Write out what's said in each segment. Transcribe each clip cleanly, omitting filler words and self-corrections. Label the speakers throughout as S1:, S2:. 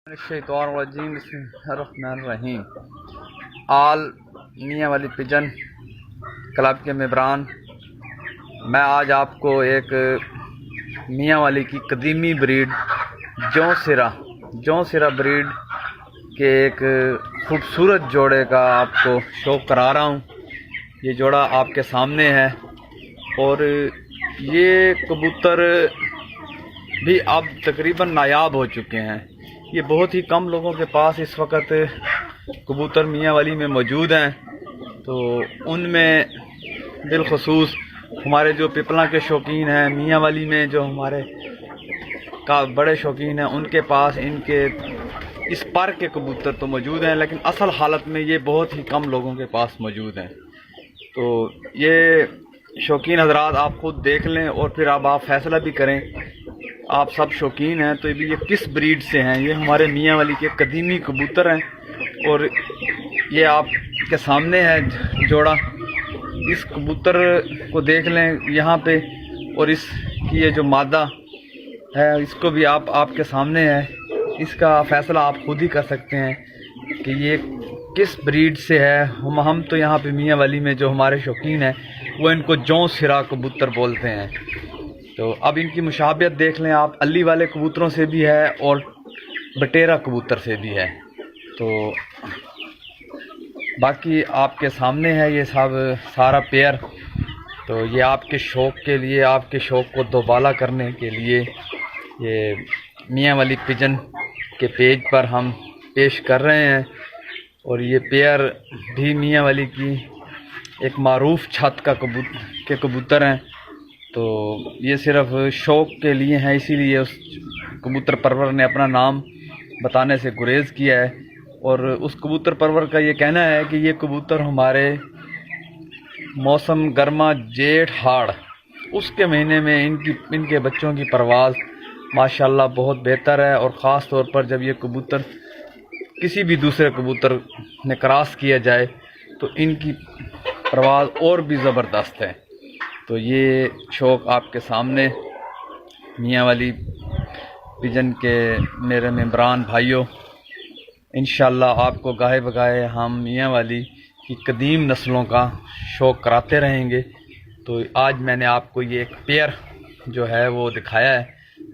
S1: الشیطان الرجیم، بسم اللہ الرحمن الرحیم۔ آل میاں والی پجن کلب کے ممبران، میں آج آپ کو ایک میاں والی کی قدیمی بریڈ جون سرا بریڈ کے ایک خوبصورت جوڑے کا آپ کو شوق کرا رہا ہوں۔ یہ جوڑا آپ کے سامنے ہے اور یہ کبوتر بھی اب تقریباً نایاب ہو چکے ہیں۔ یہ بہت ہی کم لوگوں کے پاس اس وقت کبوتر میاں والی میں موجود ہیں، تو ان میں بالخصوص ہمارے جو پپلا کے شوقین ہیں، میاں والی میں جو ہمارے کا بڑے شوقین ہیں، ان کے پاس ان کے اس پر کے کبوتر تو موجود ہیں، لیکن اصل حالت میں یہ بہت ہی کم لوگوں کے پاس موجود ہیں۔ تو یہ شوقین حضرات آپ خود دیکھ لیں اور پھر اب آپ فیصلہ بھی کریں۔ آپ سب شوقین ہیں تو یہ کس بریڈ سے ہیں؟ یہ ہمارے میاں والی کے قدیمی کبوتر ہیں اور یہ آپ کے سامنے ہے جوڑا۔ اس کبوتر کو دیکھ لیں یہاں پہ، اور اس کی یہ جو مادہ ہے اس کو بھی آپ کے سامنے ہے۔ اس کا فیصلہ آپ خود ہی کر سکتے ہیں کہ یہ کس بریڈ سے ہے۔ ہم تو یہاں پہ میاں والی میں جو ہمارے شوقین ہیں وہ ان کو جون سرا کبوتر بولتے ہیں۔ تو اب ان کی مشابہت دیکھ لیں آپ، علی والے کبوتروں سے بھی ہے اور بٹیرا کبوتر سے بھی ہے۔ تو باقی آپ کے سامنے ہے یہ سارا پیئر۔ تو یہ آپ کے شوق کے لیے، آپ کے شوق کو دوبالا کرنے کے لیے یہ میاں والی پجن کے پیج پر ہم پیش کر رہے ہیں، اور یہ پیئر بھی میاں والی کی ایک معروف چھت کا کبوتر ہیں۔ تو یہ صرف شوق کے لیے ہیں، اسی لیے اس کبوتر پرور نے اپنا نام بتانے سے گریز کیا ہے، اور اس کبوتر پرور کا یہ کہنا ہے کہ یہ کبوتر ہمارے موسم گرما جیٹھ ہاڑ اس کے مہینے میں ان کے بچوں کی پرواز ماشاءاللہ بہت بہتر ہے، اور خاص طور پر جب یہ کبوتر کسی بھی دوسرے کبوتر نے کراس کیا جائے تو ان کی پرواز اور بھی زبردست ہے۔ تو یہ شوق آپ کے سامنے میاں والی پجن کے میرے ممبران بھائیوں، انشاءاللہ آپ کو گاہے بگاہے ہم میاں والی کی قدیم نسلوں کا شوق کراتے رہیں گے۔ تو آج میں نے آپ کو یہ ایک پیئر جو ہے وہ دکھایا ہے،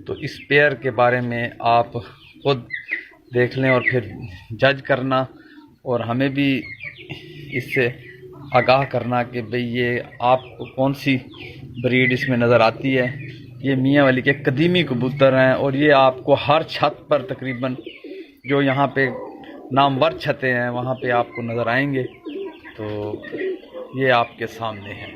S1: تو اس پیئر کے بارے میں آپ خود دیکھ لیں اور پھر جج کرنا، اور ہمیں بھی اس سے آگاہ کرنا کہ بھئی یہ آپ کو کون سی بریڈ اس میں نظر آتی ہے۔ یہ میاں والی کے قدیمی کبوتر ہیں، اور یہ آپ کو ہر چھت پر تقریباً جو یہاں پہ نامور چھتیں ہیں وہاں پہ آپ کو نظر آئیں گے۔ تو یہ آپ کے سامنے ہے۔